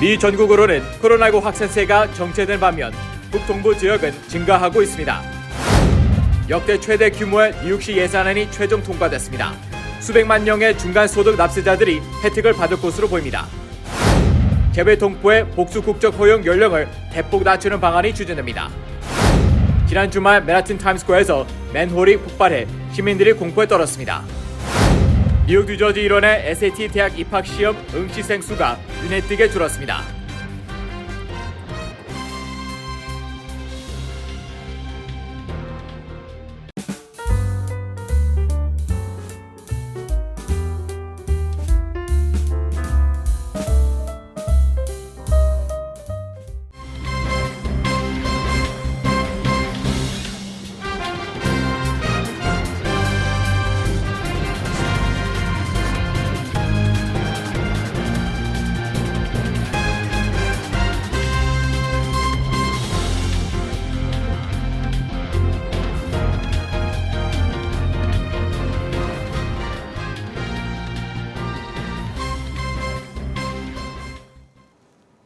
미 전국으로는 코로나19 확산세가 정체된 반면 북동부 지역은 증가하고 있습니다. 역대 최대 규모의 뉴욕시 예산안이 최종 통과됐습니다. 수백만 명의 중간소득 납세자들이 혜택을 받을 것으로 보입니다. 개별 동포의 복수 국적 허용 연령을 대폭 낮추는 방안이 추진됩니다. 지난 주말 맨하튼 타임스퀘어에서 맨홀이 폭발해 시민들이 공포에 떨었습니다. 뉴욕 뉴저지 일원의 SAT 대학 입학 시험 응시생 수가 눈에 띄게 줄었습니다.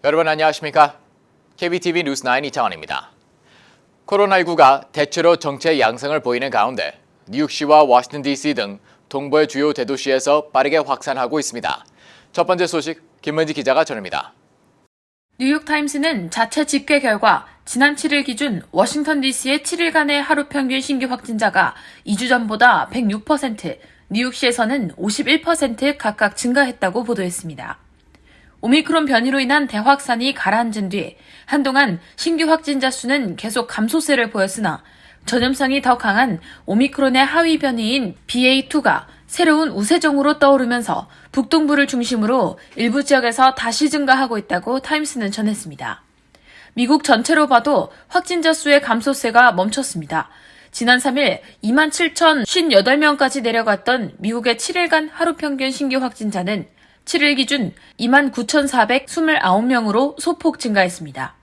여러분 안녕하십니까? KBTV 뉴스9 이창원입니다. 코로나19가 대체로 정체 양상을 보이는 가운데 뉴욕시와 워싱턴 DC 등 동부의 주요 대도시에서 빠르게 확산하고 있습니다. 첫 번째 소식 김은지 기자가 전합니다. 뉴욕타임스는 자체 집계 결과 지난 7일 기준 워싱턴 DC의 7일간의 하루 평균 신규 확진자가 2주 전보다 106%, 뉴욕시에서는 51% 각각 증가했다고 보도했습니다. 오미크론 변이로 인한 대확산이 가라앉은 뒤 한동안 신규 확진자 수는 계속 감소세를 보였으나 전염성이 더 강한 오미크론의 하위 변이인 BA2가 새로운 우세종으로 떠오르면서 북동부를 중심으로 일부 지역에서 다시 증가하고 있다고 타임스는 전했습니다. 미국 전체로 봐도 확진자 수의 감소세가 멈췄습니다. 지난 3일 27,058명까지 내려갔던 미국의 7일간 하루 평균 신규 확진자는 7일 기준 29,429명으로 소폭 증가했습니다.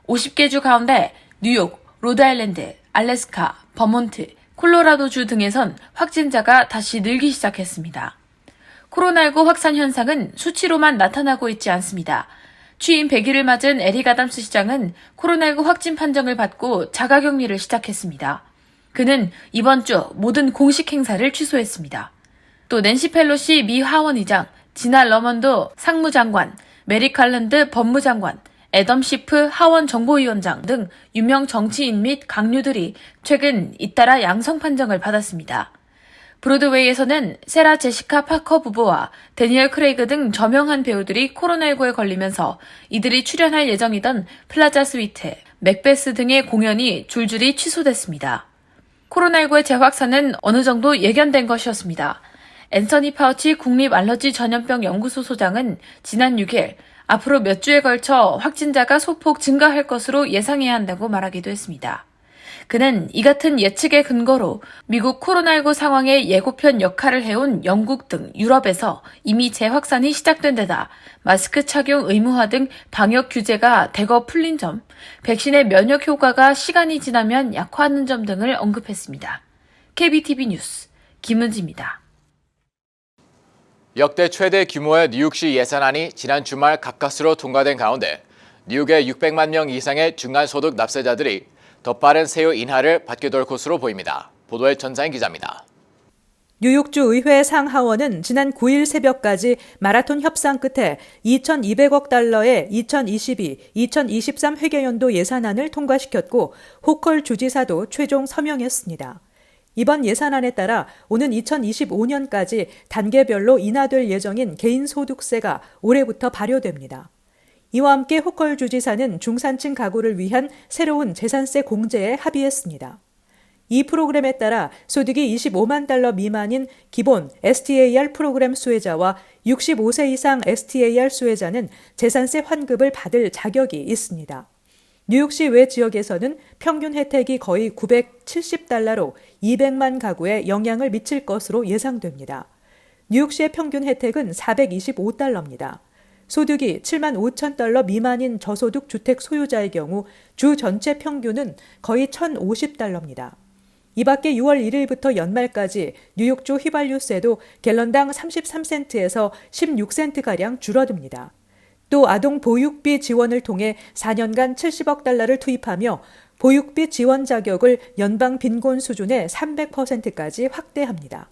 50개 주 가운데 뉴욕, 로드아일랜드, 알래스카, 버몬트, 콜로라도주 등에선 확진자가 다시 늘기 시작했습니다. 코로나19 확산 현상은 수치로만 나타나고 있지 않습니다. 취임 100일을 맞은 에릭 아담스 시장은 코로나19 확진 판정을 받고 자가격리를 시작했습니다. 그는 이번 주 모든 공식 행사를 취소했습니다. 또 낸시 펠로시 미 하원의장, 지나 러먼도 상무장관, 메리 칼랜드 법무장관, 애덤 시프 하원 정보위원장 등 유명 정치인 및 강요들이 최근 잇따라 양성 판정을 받았습니다. 브로드웨이에서는 세라 제시카 파커 부부와 데니얼 크레이그 등 저명한 배우들이 코로나19에 걸리면서 이들이 출연할 예정이던 플라자 스위트, 맥베스 등의 공연이 줄줄이 취소됐습니다. 코로나19의 재확산은 어느 정도 예견된 것이었습니다. 앤서니 파우치 국립알러지 전염병 연구소 소장은 지난 6일 앞으로 몇 주에 걸쳐 확진자가 소폭 증가할 것으로 예상해야 한다고 말하기도 했습니다. 그는 이 같은 예측의 근거로 미국 코로나19 상황의 예고편 역할을 해온 영국 등 유럽에서 이미 재확산이 시작된 데다 마스크 착용 의무화 등 방역 규제가 대거 풀린 점, 백신의 면역 효과가 시간이 지나면 약화하는 점 등을 언급했습니다. KBTV 뉴스 김은지입니다. 역대 최대 규모의 뉴욕시 예산안이 지난 주말 가까스로 통과된 가운데 뉴욕의 600만 명 이상의 중간소득 납세자들이 더 빠른 세후 인하를 받게 될 것으로 보입니다. 보도에 전사인 기자입니다. 뉴욕주 의회 상하원은 지난 9일 새벽까지 마라톤 협상 끝에 2,200억 달러의 2022-2023 회계연도 예산안을 통과시켰고 호컬 주지사도 최종 서명했습니다. 이번 예산안에 따라 오는 2025년까지 단계별로 인하될 예정인 개인소득세가 올해부터 발효됩니다. 이와 함께 호컬 주지사는 중산층 가구를 위한 새로운 재산세 공제에 합의했습니다. 이 프로그램에 따라 소득이 25만 달러 미만인 기본 STAR 프로그램 수혜자와 65세 이상 STAR 수혜자는 재산세 환급을 받을 자격이 있습니다. 뉴욕시 외 지역에서는 평균 혜택이 거의 970달러로 200만 가구에 영향을 미칠 것으로 예상됩니다. 뉴욕시의 평균 혜택은 425달러입니다. 소득이 7만 5천 달러 미만인 저소득 주택 소유자의 경우 주 전체 평균은 거의 1,050달러입니다. 이 밖에 6월 1일부터 연말까지 뉴욕주 휘발유세도 갤런당 33센트에서 16센트가량 줄어듭니다. 또 아동 보육비 지원을 통해 4년간 70억 달러를 투입하며 보육비 지원 자격을 연방 빈곤 수준의 300%까지 확대합니다.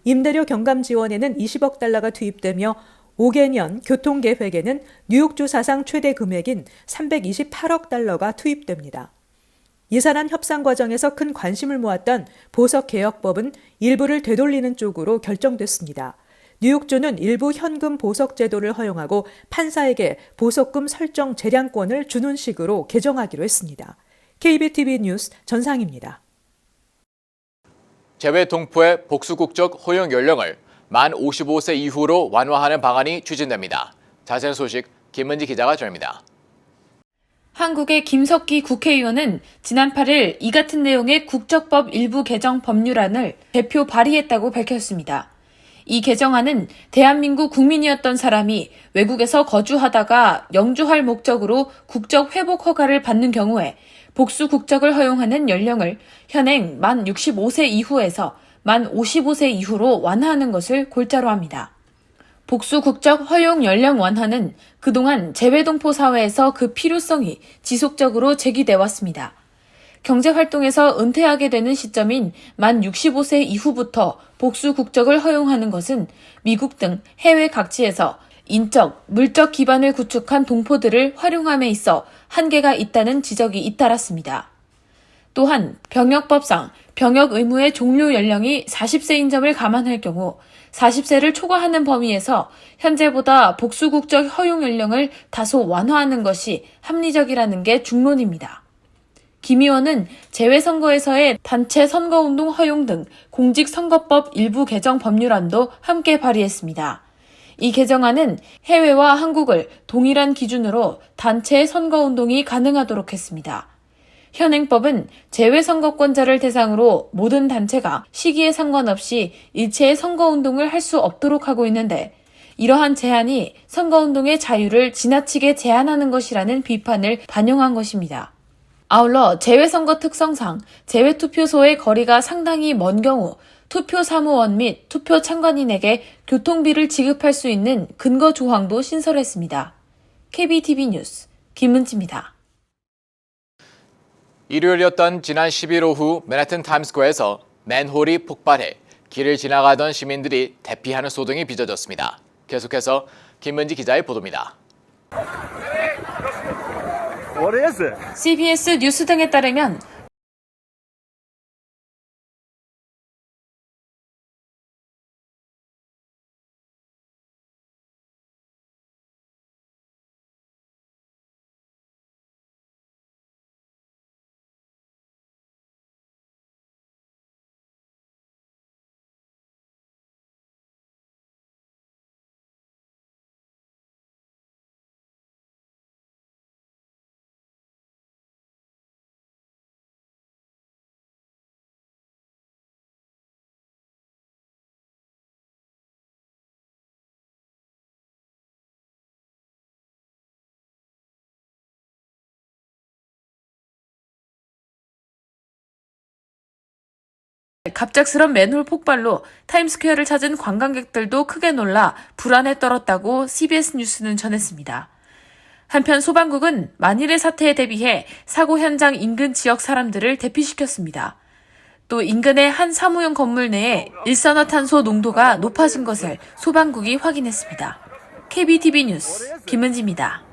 임대료 경감 지원에는 20억 달러가 투입되며 5개년 교통계획에는 뉴욕주 사상 최대 금액인 328억 달러가 투입됩니다. 예산안 협상 과정에서 큰 관심을 모았던 보석개혁법은 일부를 되돌리는 쪽으로 결정됐습니다. 뉴욕주는 일부 현금 보석 제도를 허용하고 판사에게 보석금 설정 재량권을 주는 식으로 개정하기로 했습니다. KBTV 뉴스 전상입니다. 재외 동포의 복수 국적 허용 연령을 만 55세 이후로 완화하는 방안이 추진됩니다. 자세한 소식 김은지 기자가 전합니다. 한국의 김석기 국회의원은 지난 8일 이 같은 내용의 국적법 일부 개정 법률안을 대표 발의했다고 밝혔습니다. 이 개정안은 대한민국 국민이었던 사람이 외국에서 거주하다가 영주할 목적으로 국적 회복 허가를 받는 경우에 복수 국적을 허용하는 연령을 현행 만 65세 이후에서 만 55세 이후로 완화하는 것을 골자로 합니다. 복수 국적 허용 연령 완화는 그동안 재외동포 사회에서 그 필요성이 지속적으로 제기돼 왔습니다. 경제활동에서 은퇴하게 되는 시점인 만 65세 이후부터 복수 국적을 허용하는 것은 미국 등 해외 각지에서 인적, 물적 기반을 구축한 동포들을 활용함에 있어 한계가 있다는 지적이 잇따랐습니다. 또한 병역법상 병역 의무의 종료 연령이 40세인 점을 감안할 경우 40세를 초과하는 범위에서 현재보다 복수 국적 허용 연령을 다소 완화하는 것이 합리적이라는 게 중론입니다. 김 의원은 재외선거에서의 단체 선거운동 허용 등 공직선거법 일부 개정 법률안도 함께 발의했습니다. 이 개정안은 해외와 한국을 동일한 기준으로 단체 선거운동이 가능하도록 했습니다. 현행법은 재외선거권자를 대상으로 모든 단체가 시기에 상관없이 일체의 선거운동을 할 수 없도록 하고 있는데 이러한 제한이 선거운동의 자유를 지나치게 제한하는 것이라는 비판을 반영한 것입니다. 아울러 재외선거 특성상 재외투표소의 거리가 상당히 먼 경우 투표 사무원 및 투표 참관인에게 교통비를 지급할 수 있는 근거 조항도 신설했습니다. KBTV 뉴스 김은지입니다. 일요일이었던 지난 10일 오후 맨해튼 타임스퀘어에서 맨홀이 폭발해 길을 지나가던 시민들이 대피하는 소동이 빚어졌습니다. 계속해서 김은지 기자의 보도입니다. CBS 뉴스 등에 따르면 갑작스런 맨홀 폭발로 타임스퀘어를 찾은 관광객들도 크게 놀라 불안에 떨었다고 CBS 뉴스는 전했습니다. 한편 소방국은 만일의 사태에 대비해 사고 현장 인근 지역 사람들을 대피시켰습니다. 또 인근의 한 사무용 건물 내에 일산화탄소 농도가 높아진 것을 소방국이 확인했습니다. KBTV 뉴스 김은지입니다.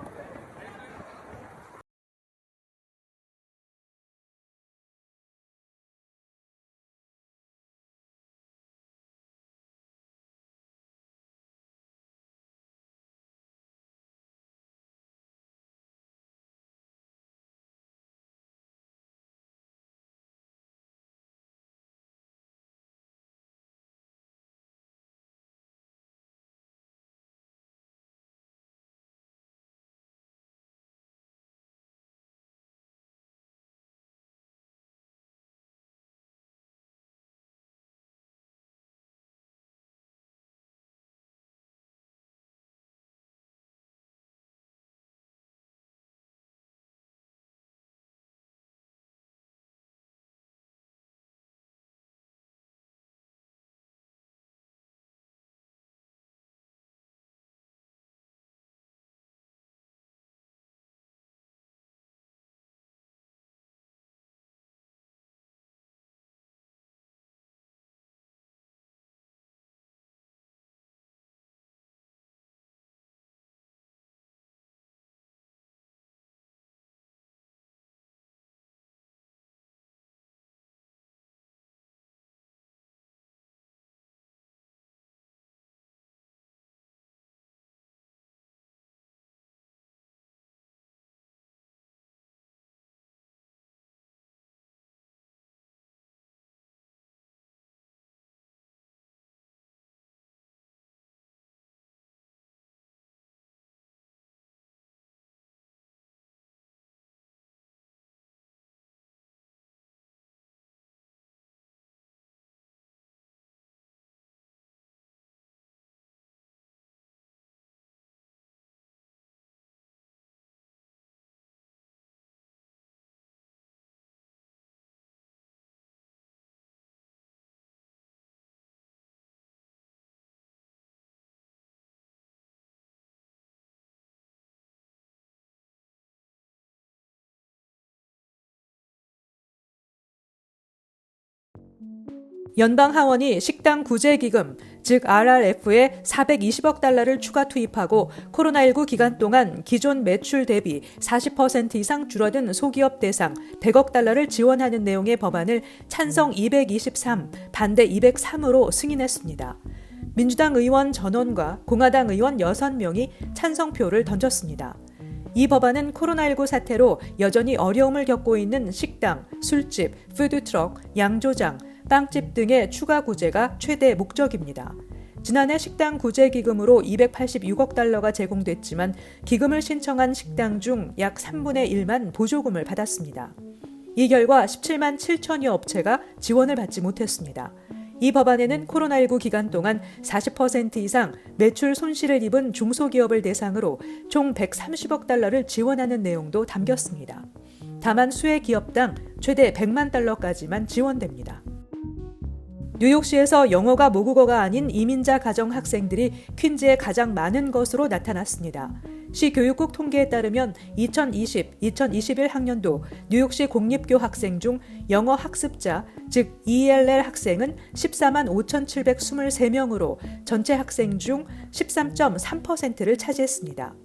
연방 하원이 식당 구제 기금, 즉 RRF에 420억 달러를 추가 투입하고 코로나19 기간 동안 기존 매출 대비 40% 이상 줄어든 소기업 대상 100억 달러를 지원하는 내용의 법안을 찬성 223, 반대 203으로 승인했습니다. 민주당 의원 전원과 공화당 의원 6명이 찬성표를 던졌습니다. 이 법안은 코로나19 사태로 여전히 어려움을 겪고 있는 식당, 술집, 푸드트럭, 양조장, 빵집 등의 추가 구제가 최대 목적입니다. 지난해 식당 구제 기금으로 286억 달러가 제공됐지만 기금을 신청한 식당 중 약 3분의 1만 보조금을 받았습니다. 이 결과 17만 7천여 업체가 지원을 받지 못했습니다. 이 법안에는 코로나19 기간 동안 40% 이상 매출 손실을 입은 중소기업을 대상으로 총 130억 달러를 지원하는 내용도 담겼습니다. 다만 수혜 기업당 최대 100만 달러까지만 지원됩니다. 뉴욕시에서 영어가 모국어가 아닌 이민자 가정 학생들이 퀸즈에 가장 많은 것으로 나타났습니다. 시 교육국 통계에 따르면 2020-2021 학년도 뉴욕시 공립교 학생 중 영어 학습자, 즉 ELL 학생은 14만 5,723명으로 전체 학생 중 13.3%를 차지했습니다.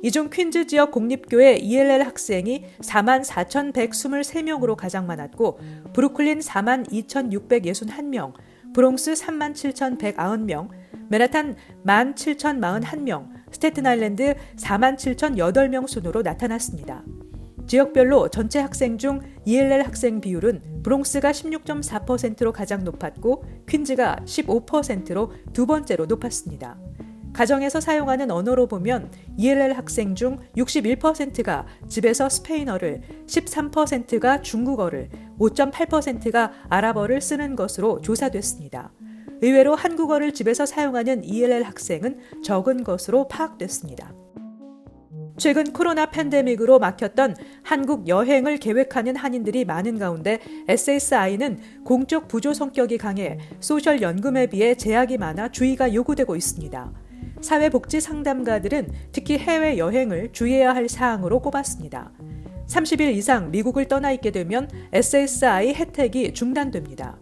이 중 퀸즈 지역 공립교의 ELL 학생이 4만 4,123명으로 가장 많았고 브루클린 4만 2,661명, 브롱스 3만 7,190명, 맨하탄 1만 7,041명, 스태튼 아일랜드 4만 7,008명 순으로 나타났습니다. 지역별로 전체 학생 중 ELL 학생 비율은 브롱스가 16.4%로 가장 높았고 퀸즈가 15%로 두 번째로 높았습니다. 가정에서 사용하는 언어로 보면 ELL 학생 중 61%가 집에서 스페인어를, 13%가 중국어를, 5.8%가 아랍어를 쓰는 것으로 조사됐습니다. 의외로 한국어를 집에서 사용하는 ELL 학생은 적은 것으로 파악됐습니다. 최근 코로나 팬데믹으로 막혔던 한국 여행을 계획하는 한인들이 많은 가운데 SSI는 공적 부조 성격이 강해 소셜연금에 비해 제약이 많아 주의가 요구되고 있습니다. 사회복지 상담가들은 특히 해외여행을 주의해야 할 사항으로 꼽았습니다. 30일 이상 미국을 떠나 있게 되면 SSI 혜택이 중단됩니다.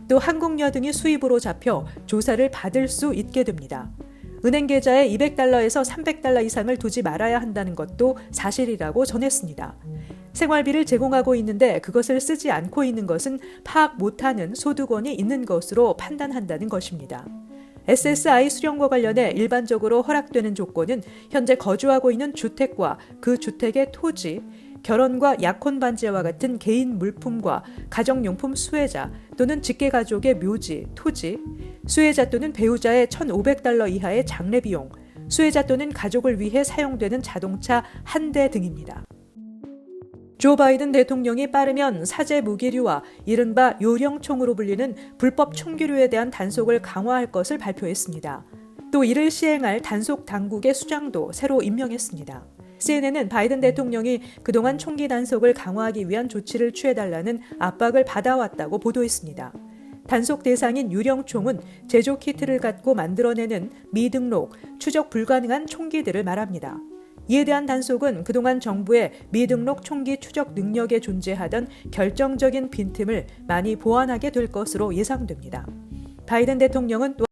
또 항공료 등이 수입으로 잡혀 조사를 받을 수 있게 됩니다. 은행 계좌에 200달러에서 300달러 이상을 두지 말아야 한다는 것도 사실이라고 전했습니다. 생활비를 제공하고 있는데 그것을 쓰지 않고 있는 것은 파악 못하는 소득원이 있는 것으로 판단한다는 것입니다. SSI 수령과 관련해 일반적으로 허락되는 조건은 현재 거주하고 있는 주택과 그 주택의 토지, 결혼과 약혼 반지와 같은 개인 물품과 가정용품 수혜자 또는 직계가족의 묘지, 토지, 수혜자 또는 배우자의 1,500달러 이하의 장례비용, 수혜자 또는 가족을 위해 사용되는 자동차 한 대 등입니다. 조 바이든 대통령이 빠르면 사제 무기류와 이른바 요령총으로 불리는 불법 총기류에 대한 단속을 강화할 것을 발표했습니다. 또 이를 시행할 단속 당국의 수장도 새로 임명했습니다. CNN은 바이든 대통령이 그동안 총기 단속을 강화하기 위한 조치를 취해달라는 압박을 받아왔다고 보도했습니다. 단속 대상인 유령총은 제조 키트를 갖고 만들어내는 미등록, 추적 불가능한 총기들을 말합니다. 이에 대한 단속은 그동안 정부의 미등록 총기 추적 능력에 존재하던 결정적인 빈틈을 많이 보완하게 될 것으로 예상됩니다. 바이든 대통령은 또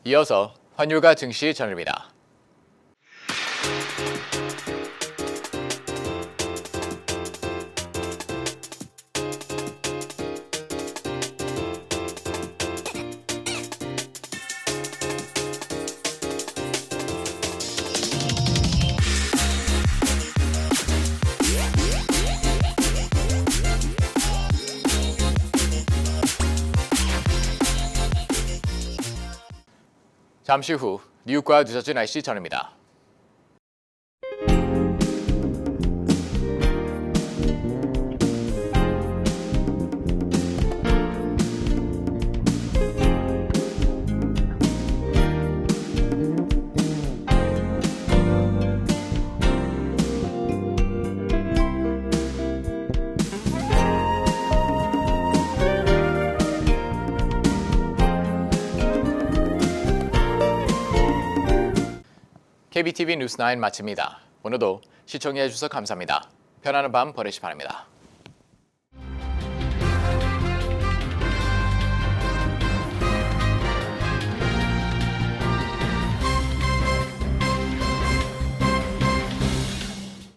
이어서 환율과 증시 전해드립니다. 잠시 후 뉴욕과 뉴저지 날씨 전입니다. KBTV 뉴스9 마칩니다. 오늘도 시청해 주셔서 감사합니다. 편안한 밤 보내시 바랍니다.